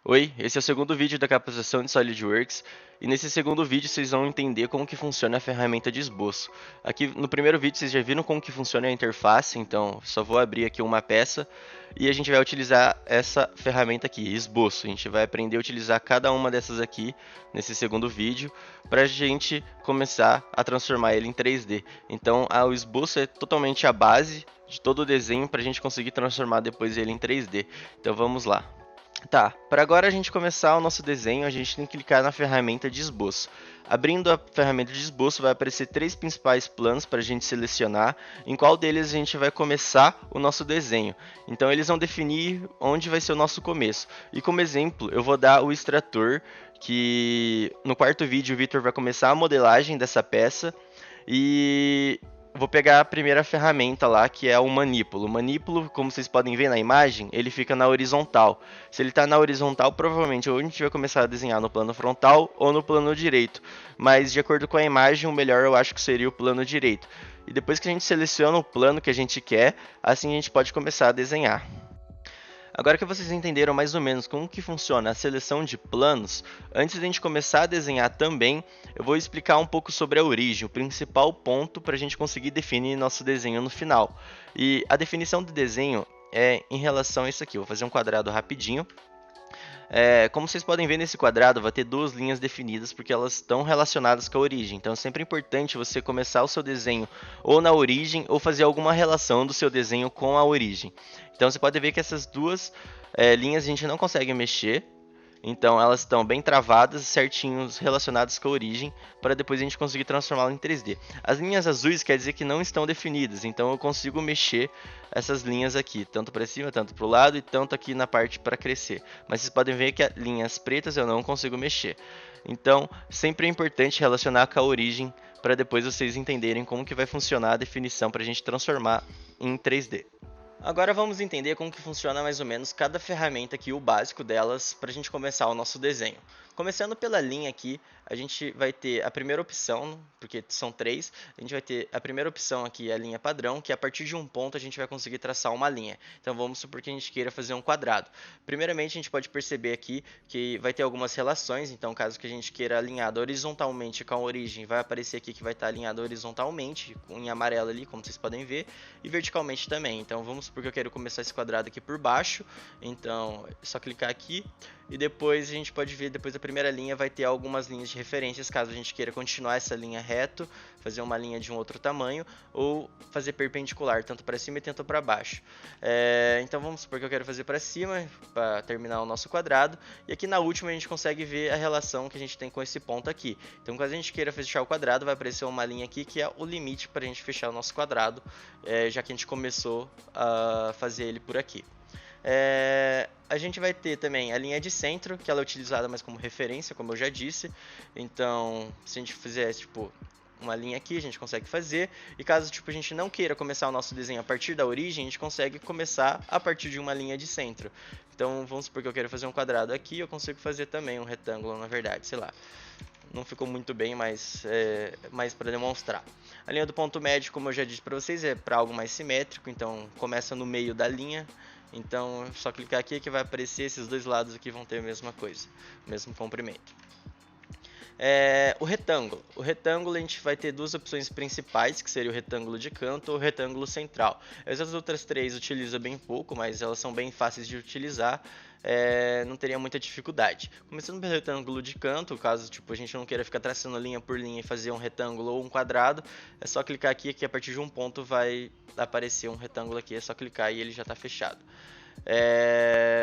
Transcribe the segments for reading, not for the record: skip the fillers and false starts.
Oi, esse é o segundo vídeo da capacitação de SolidWorks e nesse segundo vídeo vocês vão entender como que funciona a ferramenta de esboço. Aqui no primeiro vídeo vocês já viram como que funciona a interface, então só vou abrir aqui uma peça e a gente vai utilizar essa ferramenta aqui, esboço. A gente vai aprender a utilizar cada uma dessas aqui nesse segundo vídeo para a gente começar a transformar ele em 3D. Então o esboço é totalmente a base de todo o desenho para a gente conseguir transformar depois ele em 3D. Então vamos lá. Tá, para agora a gente começar o nosso desenho, a gente tem que clicar na ferramenta de esboço. Abrindo a ferramenta de esboço, vai aparecer três principais planos para a gente selecionar em qual deles a gente vai começar o nosso desenho. Então eles vão definir onde vai ser o nosso começo. E como exemplo, eu vou dar o extrator, que no quarto vídeo o Victor vai começar a modelagem dessa peça. E vou pegar a primeira ferramenta lá, que é o manípulo. O manípulo, como vocês podem ver na imagem, ele fica na horizontal. Se ele está na horizontal, provavelmente ou a gente vai começar a desenhar no plano frontal ou no plano direito. Mas de acordo com a imagem, o melhor eu acho que seria o plano direito. E depois que a gente seleciona o plano que a gente quer, assim a gente pode começar a desenhar. Agora que vocês entenderam mais ou menos como que funciona a seleção de planos, antes de a gente começar a desenhar também, eu vou explicar um pouco sobre a origem, o principal ponto para a gente conseguir definir nosso desenho no final. E a definição do desenho é em relação a isso aqui. Eu vou fazer um quadrado rapidinho. Como vocês podem ver nesse quadrado, vai ter duas linhas definidas porque elas estão relacionadas com a origem. Então é sempre importante você começar o seu desenho ou na origem ou fazer alguma relação do seu desenho com a origem. Então você pode ver que essas duas linhas a gente não consegue mexer. Então elas estão bem travadas, certinhos, relacionadas com a origem, para depois a gente conseguir transformá-la em 3D. As linhas azuis quer dizer que não estão definidas, então eu consigo mexer essas linhas aqui, tanto para cima, tanto para o lado e tanto aqui na parte para crescer. Mas vocês podem ver que as linhas pretas eu não consigo mexer. Então sempre é importante relacionar com a origem, para depois vocês entenderem como que vai funcionar a definição para a gente transformar em 3D. Agora vamos entender como que funciona mais ou menos cada ferramenta aqui, o básico delas, para a gente começar o nosso desenho. Começando pela linha aqui, a gente vai ter a primeira opção, porque são três, a gente vai ter a primeira opção aqui, a linha padrão, que a partir de um ponto a gente vai conseguir traçar uma linha. Então vamos supor que a gente queira fazer um quadrado. Primeiramente a gente pode perceber aqui que vai ter algumas relações, então caso que a gente queira alinhado horizontalmente com a origem, vai aparecer aqui que vai estar alinhado horizontalmente, em amarelo ali, como vocês podem ver, e verticalmente também. Então vamos supor que eu quero começar esse quadrado aqui por baixo, então é só clicar aqui. E depois a gente pode ver, depois da primeira linha vai ter algumas linhas de referências, caso a gente queira continuar essa linha reto, fazer uma linha de um outro tamanho, ou fazer perpendicular, tanto para cima e tanto para baixo. Então vamos supor que eu quero fazer para cima, para terminar o nosso quadrado, e aqui na última a gente consegue ver a relação que a gente tem com esse ponto aqui. Então caso a gente queira fechar o quadrado, vai aparecer uma linha aqui que é o limite para a gente fechar o nosso quadrado, já que a gente começou a fazer ele por aqui. A gente vai ter também a linha de centro, que ela é utilizada mais como referência, como eu já disse. Então, se a gente fizer tipo uma linha aqui, a gente consegue fazer. E caso tipo a gente não queira começar o nosso desenho a partir da origem, a gente consegue começar a partir de uma linha de centro. Então, vamos supor que eu quero fazer um quadrado aqui, eu consigo fazer também um retângulo, na verdade, sei lá. Não ficou muito bem, mas mais para demonstrar. A linha do ponto médio, como eu já disse para vocês, é para algo mais simétrico, então começa no meio da linha. Então é só clicar aqui que vai aparecer, esses dois lados aqui vão ter a mesma coisa, o mesmo comprimento. O retângulo. O retângulo a gente vai ter duas opções principais, que seria o retângulo de canto ou o retângulo central. Essas outras três utiliza bem pouco, mas elas são bem fáceis de utilizar. Não teria muita dificuldade. Começando pelo retângulo de canto, caso tipo, a gente não queira ficar traçando linha por linha e fazer um retângulo ou um quadrado, é só clicar aqui que a partir de um ponto vai aparecer um retângulo aqui, é só clicar e ele já está fechado.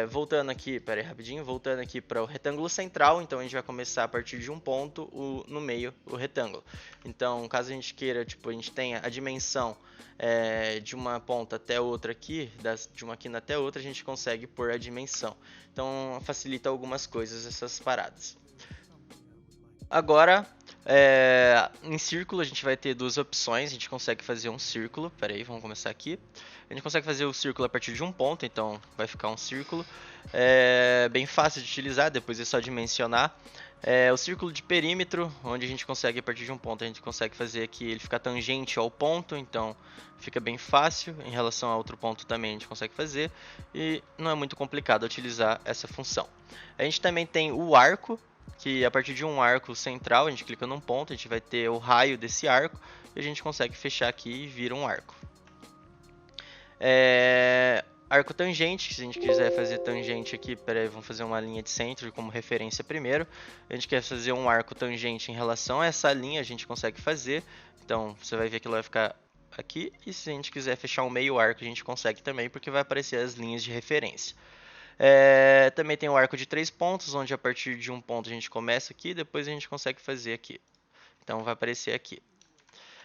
Voltando aqui, pera aí, rapidinho, voltando aqui para o retângulo central, então a gente vai começar a partir de um ponto, no meio, o retângulo. Então, caso a gente queira, tipo, a gente tenha a dimensão de uma ponta até outra aqui, de uma quina até outra, a gente consegue pôr a dimensão. Então, facilita algumas coisas essas paradas. Agora, em círculo a gente vai ter duas opções, a gente consegue fazer um círculo, pera aí, vamos começar aqui. A gente consegue fazer o círculo a partir de um ponto, então vai ficar um círculo. Bem fácil de utilizar, depois é só dimensionar. O círculo de perímetro, onde a gente consegue, a partir de um ponto, a gente consegue fazer aqui ele ficar tangente ao ponto, então fica bem fácil. Em relação a outro ponto também a gente consegue fazer, e não é muito complicado utilizar essa função. A gente também tem o arco, que a partir de um arco central, a gente clica num ponto, a gente vai ter o raio desse arco, e a gente consegue fechar aqui e vira um arco. Arco tangente, se a gente quiser fazer tangente aqui, peraí, vamos fazer uma linha de centro como referência primeiro. A gente quer fazer um arco tangente em relação a essa linha, a gente consegue fazer. Então, você vai ver que ela vai ficar aqui. E se a gente quiser fechar um meio arco, a gente consegue também, porque vai aparecer as linhas de referência. Também tem o arco de 3 pontos, onde a partir de um ponto a gente começa aqui, depois a gente consegue fazer aqui. Então, vai aparecer aqui.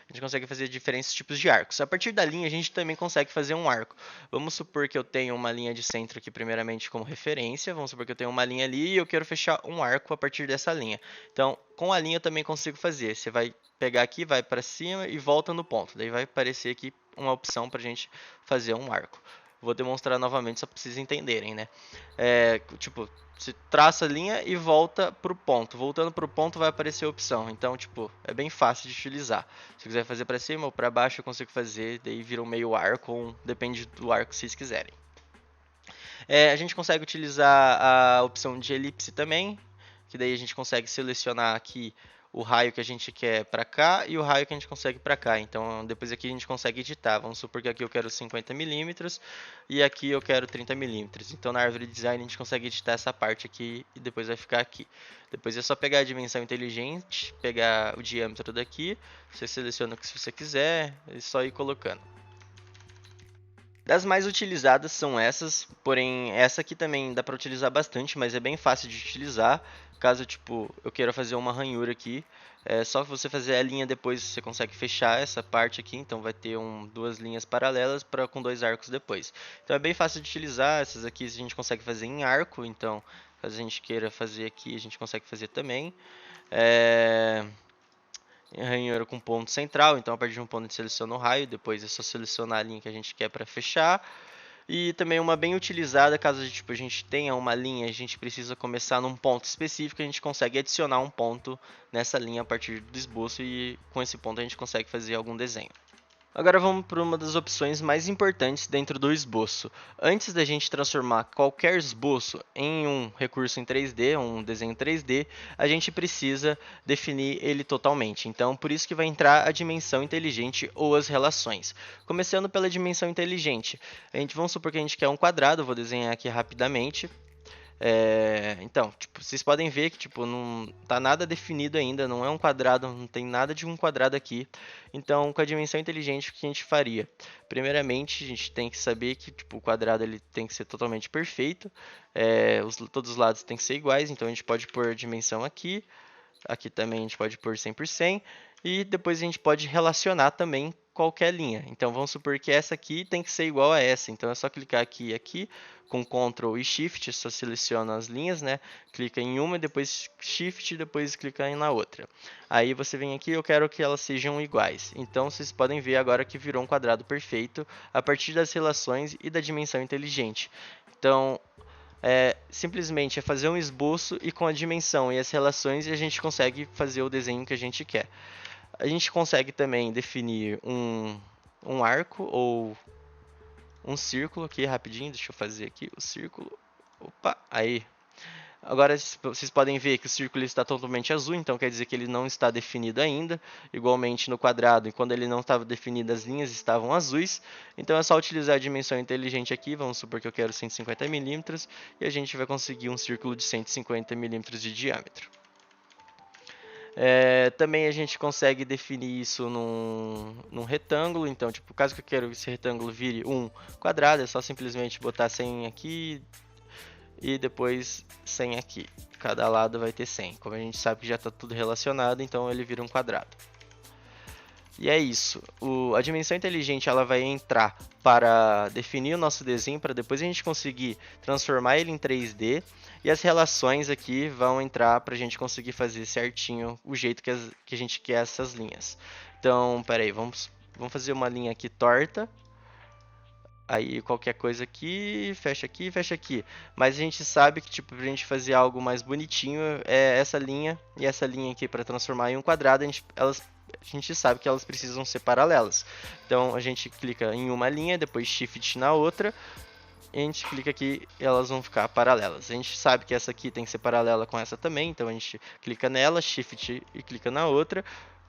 A gente consegue fazer diferentes tipos de arcos. A partir da linha, a gente também consegue fazer um arco. Vamos supor que eu tenho uma linha de centro aqui, primeiramente, como referência. Vamos supor que eu tenho uma linha ali e eu quero fechar um arco a partir dessa linha. Então, com a linha eu também consigo fazer. Você vai pegar aqui, vai para cima e volta no ponto. Daí vai aparecer aqui uma opção para a gente fazer um arco. Vou demonstrar novamente, só para vocês entenderem, né? Tipo, você traça a linha e volta para o ponto. Voltando para o ponto vai aparecer a opção. Então, tipo, é bem fácil de utilizar. Se quiser fazer para cima ou para baixo, eu consigo fazer. Daí vira um meio arco, ou depende do arco que vocês quiserem. A gente consegue utilizar a opção de elipse também, que daí a gente consegue selecionar aqui o raio que a gente quer para cá e o raio que a gente consegue para cá. Então, depois aqui a gente consegue editar. Vamos supor que aqui eu quero 50 milímetros e aqui eu quero 30 milímetros. Então, na árvore de design a gente consegue editar essa parte aqui e depois vai ficar aqui. Depois é só pegar a dimensão inteligente, pegar o diâmetro daqui, você seleciona o que você quiser e só ir colocando. Das mais utilizadas são essas, porém essa aqui também dá para utilizar bastante, mas é bem fácil de utilizar. Caso tipo eu queira fazer uma ranhura aqui, é só você fazer a linha depois você consegue fechar essa parte aqui, então vai ter duas linhas paralelas com dois arcos depois. Então é bem fácil de utilizar. Essas aqui a gente consegue fazer em arco, então caso a gente queira fazer aqui a gente consegue fazer também. Ranhura com ponto central, então a partir de um ponto a gente seleciona o raio, depois é só selecionar a linha que a gente quer para fechar. E também uma bem utilizada, caso a gente tenha uma linha, a gente precisa começar num ponto específico, a gente consegue adicionar um ponto nessa linha a partir do esboço e com esse ponto a gente consegue fazer algum desenho. Agora vamos para uma das opções mais importantes dentro do esboço. Antes da gente transformar qualquer esboço em um recurso em 3D, um desenho 3D, a gente precisa definir ele totalmente. Então, por isso que vai entrar a dimensão inteligente ou as relações. Começando pela dimensão inteligente. Vamos supor que a gente quer um quadrado, eu vou desenhar aqui rapidamente. Então, tipo, vocês podem ver que tipo, não tá nada definido ainda, não é um quadrado, não tem nada de um quadrado aqui. Então, com a dimensão inteligente, o que a gente faria? Primeiramente, a gente tem que saber que tipo, o quadrado ele tem que ser totalmente perfeito, todos os lados têm que ser iguais, então a gente pode pôr a dimensão aqui, aqui também a gente pode pôr 100%, e depois a gente pode relacionar também qualquer linha. Então vamos supor que essa aqui tem que ser igual a essa. Então é só clicar aqui e aqui com Ctrl e Shift, só seleciona as linhas, né? Clica em uma, depois Shift, depois clica na outra. Aí você vem aqui, eu quero que elas sejam iguais. Então vocês podem ver agora que virou um quadrado perfeito a partir das relações e da dimensão inteligente. Então simplesmente é fazer um esboço e com a dimensão e as relações a gente consegue fazer o desenho que a gente quer. A gente consegue também definir um arco ou um círculo aqui rapidinho. Deixa eu fazer aqui o círculo. Opa, aí. Agora vocês podem ver que o círculo está totalmente azul, então quer dizer que ele não está definido ainda. Igualmente no quadrado, e quando ele não estava definido, as linhas estavam azuis. Então é só utilizar a dimensão inteligente aqui. Vamos supor que eu quero 150 milímetros e a gente vai conseguir um círculo de 150 milímetros de diâmetro. Também a gente consegue definir isso num retângulo. Então, tipo, caso que eu quero que esse retângulo vire um quadrado, é só simplesmente botar 100 aqui e depois 100 aqui. Cada lado vai ter 100. Como a gente sabe que já está tudo relacionado, então ele vira um quadrado. E é isso. A dimensão inteligente ela vai entrar para definir o nosso desenho, para depois a gente conseguir transformar ele em 3D. E as relações aqui vão entrar para a gente conseguir fazer certinho o jeito que a gente quer essas linhas. Então, peraí, vamos fazer uma linha aqui torta. Aí qualquer coisa aqui, fecha aqui, fecha aqui. Mas a gente sabe que tipo, pra gente fazer algo mais bonitinho, é essa linha e essa linha aqui para transformar em um quadrado, a gente sabe que elas precisam ser paralelas. Então a gente clica em uma linha, depois Shift na outra, e a gente clica aqui e elas vão ficar paralelas. A gente sabe que essa aqui tem que ser paralela com essa também, então a gente clica nela, Shift e clica na outra,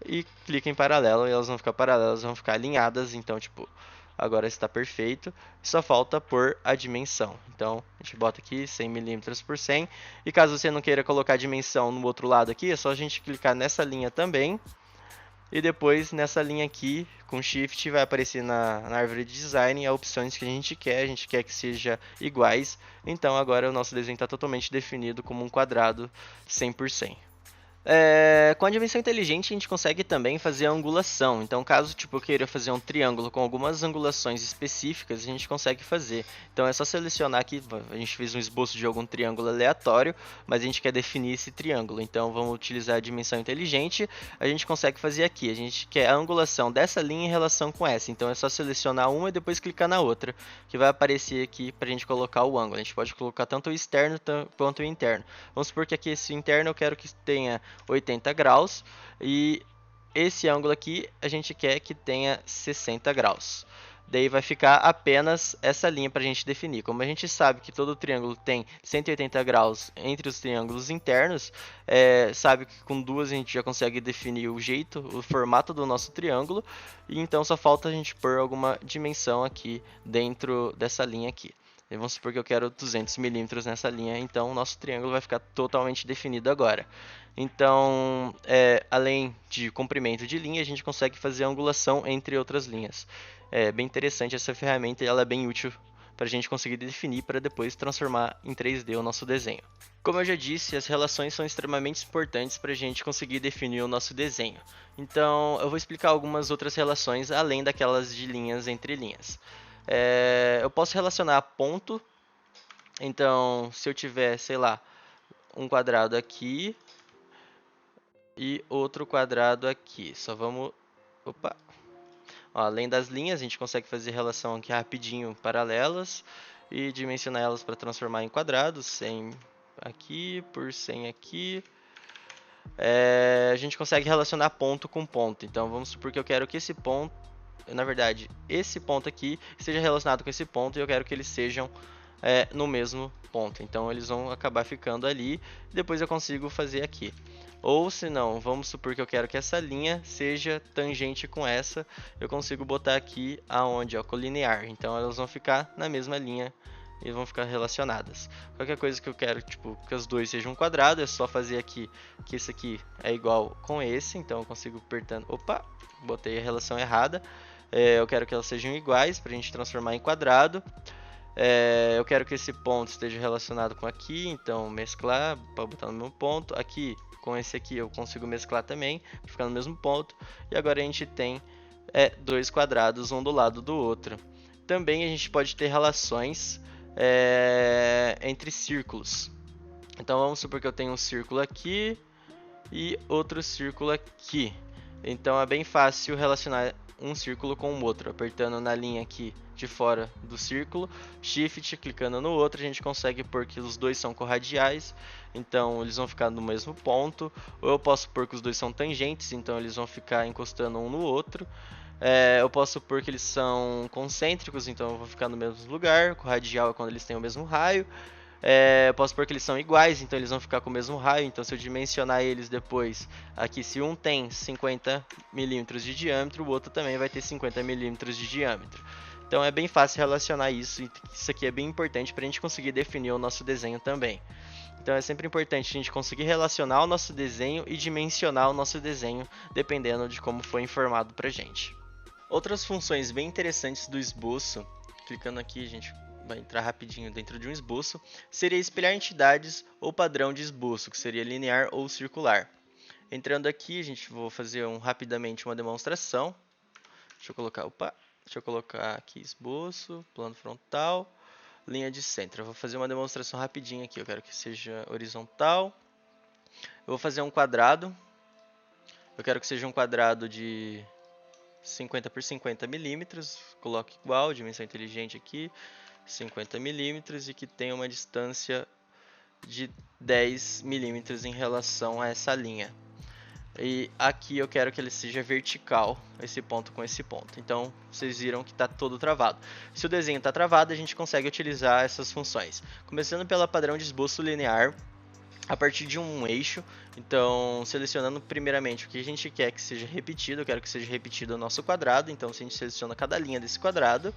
e clica em paralelo e elas vão ficar paralelas, vão ficar alinhadas, então tipo, agora está perfeito, só falta pôr a dimensão. Então a gente bota aqui 100 milímetros por 100, e caso você não queira colocar a dimensão no outro lado aqui, é só a gente clicar nessa linha também, e depois nessa linha aqui, com Shift, vai aparecer na árvore de design as opções que a gente quer que seja iguais. Então agora o nosso desenho está totalmente definido como um quadrado 100%. Com a dimensão inteligente a gente consegue também fazer a angulação. Então, caso tipo, eu queira fazer um triângulo com algumas angulações específicas, a gente consegue fazer. Então é só selecionar aqui, a gente fez um esboço de algum triângulo aleatório, mas a gente quer definir esse triângulo. Então vamos utilizar a dimensão inteligente, a gente consegue fazer aqui. A gente quer a angulação dessa linha em relação com essa. Então é só selecionar uma e depois clicar na outra, que vai aparecer aqui para a gente colocar o ângulo. A gente pode colocar tanto o externo quanto o interno. Vamos supor que aqui esse interno eu quero que tenha 80 graus e esse ângulo aqui a gente quer que tenha 60 graus. Daí vai ficar apenas essa linha para a gente definir. Como a gente sabe que todo triângulo tem 180 graus entre os triângulos internos, sabe que com duas a gente já consegue definir o jeito, o formato do nosso triângulo, e então só falta a gente pôr alguma dimensão aqui dentro dessa linha aqui. E vamos supor que eu quero 200 milímetros nessa linha, então o nosso triângulo vai ficar totalmente definido agora. Então, além de comprimento de linha, a gente consegue fazer angulação entre outras linhas. É bem interessante essa ferramenta e ela é bem útil para a gente conseguir definir para depois transformar em 3D o nosso desenho. Como eu já disse, as relações são extremamente importantes para a gente conseguir definir o nosso desenho. Então, eu vou explicar algumas outras relações além daquelas de linhas entre linhas. Eu posso relacionar ponto. Então, se eu tiver, sei lá, um quadrado aqui e outro quadrado aqui, só vamos... Opa! Ó, além das linhas, a gente consegue fazer relação aqui rapidinho, paralelas, e dimensionar elas para transformar em quadrados, 100 aqui por 100 aqui. A gente consegue relacionar ponto com ponto. Então, vamos supor que eu quero que esse ponto, na verdade, esse ponto aqui esteja relacionado com esse ponto e eu quero que eles sejam no mesmo ponto. Então eles vão acabar ficando ali, depois eu consigo fazer aqui. Ou se não, vamos supor que eu quero que essa linha seja tangente com essa, eu consigo botar aqui aonde, ó, colinear. Então elas vão ficar na mesma linha e vão ficar relacionadas. Qualquer coisa que eu quero, tipo, que os dois sejam um quadrado, é só fazer aqui que esse aqui é igual com esse, então eu consigo apertando, opa, botei a relação errada. Eu quero que elas sejam iguais para a gente transformar em quadrado. Eu quero que esse ponto esteja relacionado com aqui, então mesclar para botar no mesmo ponto. Aqui, com esse aqui, eu consigo mesclar também, para ficar no mesmo ponto. E agora a gente tem dois quadrados, um do lado do outro. Também a gente pode ter relações entre círculos. Então vamos supor que eu tenho um círculo aqui e outro círculo aqui. Então é bem fácil relacionar um círculo com o outro, apertando na linha aqui de fora do círculo, Shift, clicando no outro, a gente consegue pôr que os dois são corradiais, então eles vão ficar no mesmo ponto, ou eu posso pôr que os dois são tangentes, então eles vão ficar encostando um no outro. Eu posso pôr que eles são concêntricos, então eu vou ficar no mesmo lugar, corradial é quando eles têm o mesmo raio. Eu posso pôr que eles são iguais, então eles vão ficar com o mesmo raio. Então, se eu dimensionar eles depois, aqui, se um tem 50 milímetros de diâmetro, o outro também vai ter 50 milímetros de diâmetro. Então, é bem fácil relacionar isso. E isso aqui é bem importante para a gente conseguir definir o nosso desenho também. Então, é sempre importante a gente conseguir relacionar o nosso desenho e dimensionar o nosso desenho, dependendo de como foi informado para a gente. Outras funções bem interessantes do esboço, clicando aqui, a gente vai entrar rapidinho dentro de um esboço, seria espelhar entidades ou padrão de esboço, que seria linear ou circular. Entrando aqui, a gente vou fazer rapidamente uma demonstração. Deixa eu colocar aqui esboço, plano frontal, linha de centro. Eu vou fazer uma demonstração rapidinho aqui, eu quero que seja horizontal. Eu vou fazer um quadrado. Eu quero que seja um quadrado de 50 por 50 milímetros, coloque igual, dimensão inteligente aqui, 50 milímetros, e que tem uma distância de 10 milímetros em relação a essa linha. E aqui eu quero que ele seja vertical, esse ponto com esse ponto. Então, vocês viram que está todo travado. Se o desenho está travado, a gente consegue utilizar essas funções. Começando pela padrão de esboço linear, a partir de um eixo. Então, selecionando primeiramente o que a gente quer que seja repetido. Eu quero que seja repetido o nosso quadrado. Então, se a gente seleciona cada linha desse quadrado.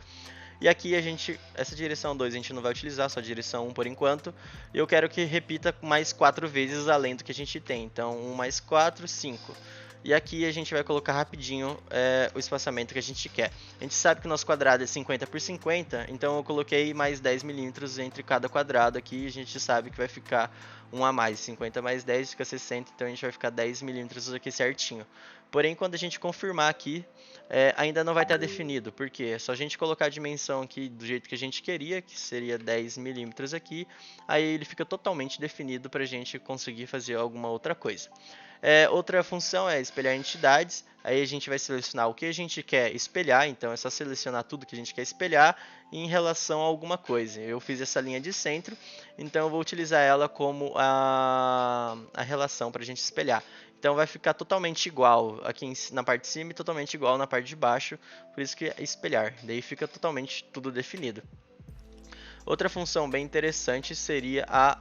E aqui essa direção 2 a gente não vai utilizar, só a direção 1 por enquanto. E eu quero que repita mais 4 vezes além do que a gente tem. Então 1 mais 4, 5. E aqui a gente vai colocar rapidinho o espaçamento que a gente quer. A gente sabe que o nosso quadrado é 50 por 50, então eu coloquei mais 10 milímetros entre cada quadrado aqui. E a gente sabe que vai ficar 1 a mais, 50 mais 10 fica 60, então a gente vai ficar 10 milímetros aqui certinho. Porém, quando a gente confirmar aqui, ainda não vai estar definido, porque é só a gente colocar a dimensão aqui do jeito que a gente queria, que seria 10 milímetros aqui, aí ele fica totalmente definido para a gente conseguir fazer alguma outra coisa. Outra função é espelhar entidades. Aí a gente vai selecionar o que a gente quer espelhar, então é só selecionar tudo que a gente quer espelhar em relação a alguma coisa. Eu fiz essa linha de centro, então eu vou utilizar ela como a relação para a gente espelhar. Então vai ficar totalmente igual aqui na parte de cima e totalmente igual na parte de baixo, por isso que é espelhar, daí fica totalmente tudo definido. Outra função bem interessante seria a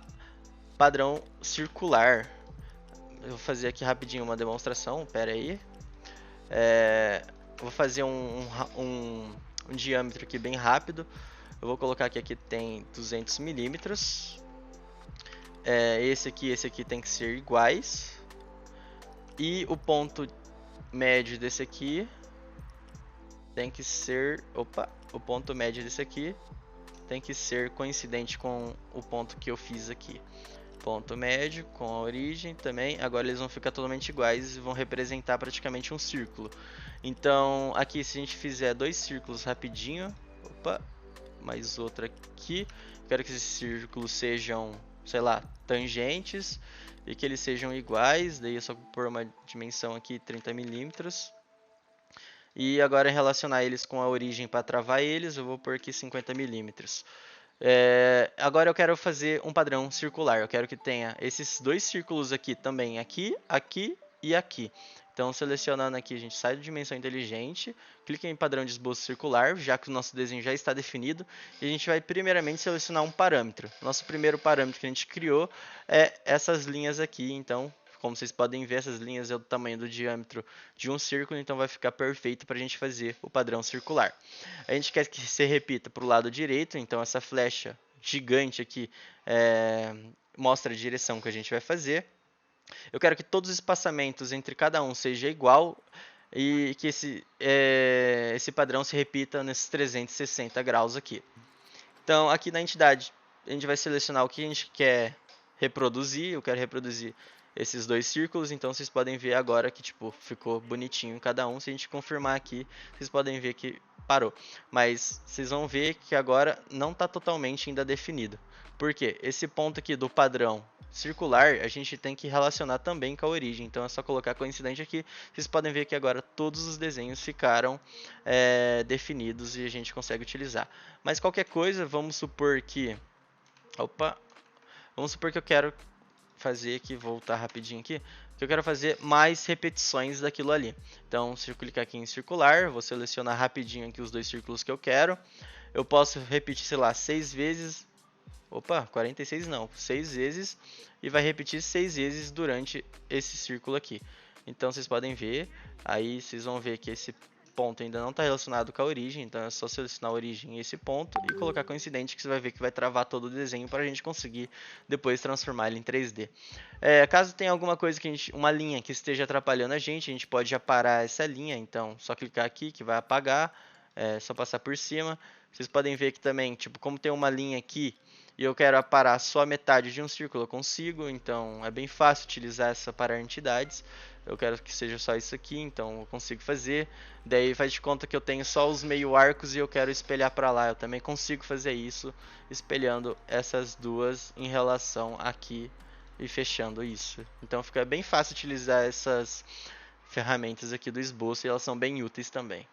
padrão circular. Eu vou fazer aqui rapidinho uma demonstração, pera aí. Vou fazer um diâmetro aqui bem rápido. Eu vou colocar que aqui tem 200 milímetros. Esse aqui tem que ser iguais. E o ponto médio desse aqui tem que ser... o ponto médio desse aqui tem que ser coincidente com o ponto que eu fiz aqui. Ponto médio com a origem também. Agora eles vão ficar totalmente iguais e vão representar praticamente um círculo. Então aqui, se a gente fizer 2 círculos rapidinho, mais outro aqui, quero que esses círculos sejam, sei lá, tangentes e que eles sejam iguais. Daí é só pôr uma dimensão aqui, 30 milímetros. E agora relacionar eles com a origem para travar eles, eu vou pôr aqui 50 milímetros. Agora eu quero fazer um padrão circular. Eu quero que tenha esses 2 círculos aqui também, aqui, aqui e aqui. Então, selecionando aqui, a gente sai da dimensão inteligente, clica em padrão de esboço circular, já que o nosso desenho já está definido, e a gente vai primeiramente selecionar um parâmetro. Nosso primeiro parâmetro que a gente criou é essas linhas aqui. Então, como vocês podem ver, essas linhas é do tamanho do diâmetro de um círculo, então vai ficar perfeito para a gente fazer o padrão circular. A gente quer que se repita para o lado direito, então essa flecha gigante aqui mostra a direção que a gente vai fazer. Eu quero que todos os espaçamentos entre cada um seja igual e que esse padrão se repita nesses 360 graus aqui. Então, aqui na entidade, a gente vai selecionar o que a gente quer reproduzir. Eu quero reproduzir esses 2 círculos, então vocês podem ver agora que ficou bonitinho cada um. Se a gente confirmar aqui, vocês podem ver que parou. Mas vocês vão ver que agora não está totalmente ainda definido. Por quê? Esse ponto aqui do padrão circular, a gente tem que relacionar também com a origem. Então é só colocar coincidente aqui. Vocês podem ver que agora todos os desenhos ficaram definidos e a gente consegue utilizar. Mas qualquer coisa, vamos supor que... Vamos supor que eu quero fazer aqui, voltar rapidinho aqui, que eu quero fazer mais repetições daquilo ali. Então, se eu clicar aqui em circular, vou selecionar rapidinho aqui os 2 círculos que eu quero. Eu posso repetir, sei lá, 6 vezes... 46 não, 6 vezes, e vai repetir 6 vezes durante esse círculo aqui. Então vocês podem ver, aí vocês vão ver que esse ponto ainda não está relacionado com a origem, então é só selecionar a origem e esse ponto e colocar coincidente, que você vai ver que vai travar todo o desenho para a gente conseguir depois transformar ele em 3D. Caso tenha alguma coisa uma linha que esteja atrapalhando a gente pode aparar essa linha, então só clicar aqui que vai apagar, só passar por cima. Vocês podem ver que também, como tem uma linha aqui, e eu quero aparar só a metade de um círculo, eu consigo, então é bem fácil utilizar essa parar entidades. Eu quero que seja só isso aqui, então eu consigo fazer. Daí faz de conta que eu tenho só os meio arcos e eu quero espelhar para lá. Eu também consigo fazer isso, espelhando essas duas em relação aqui e fechando isso. Então fica bem fácil utilizar ferramentas aqui do esboço e elas são bem úteis também.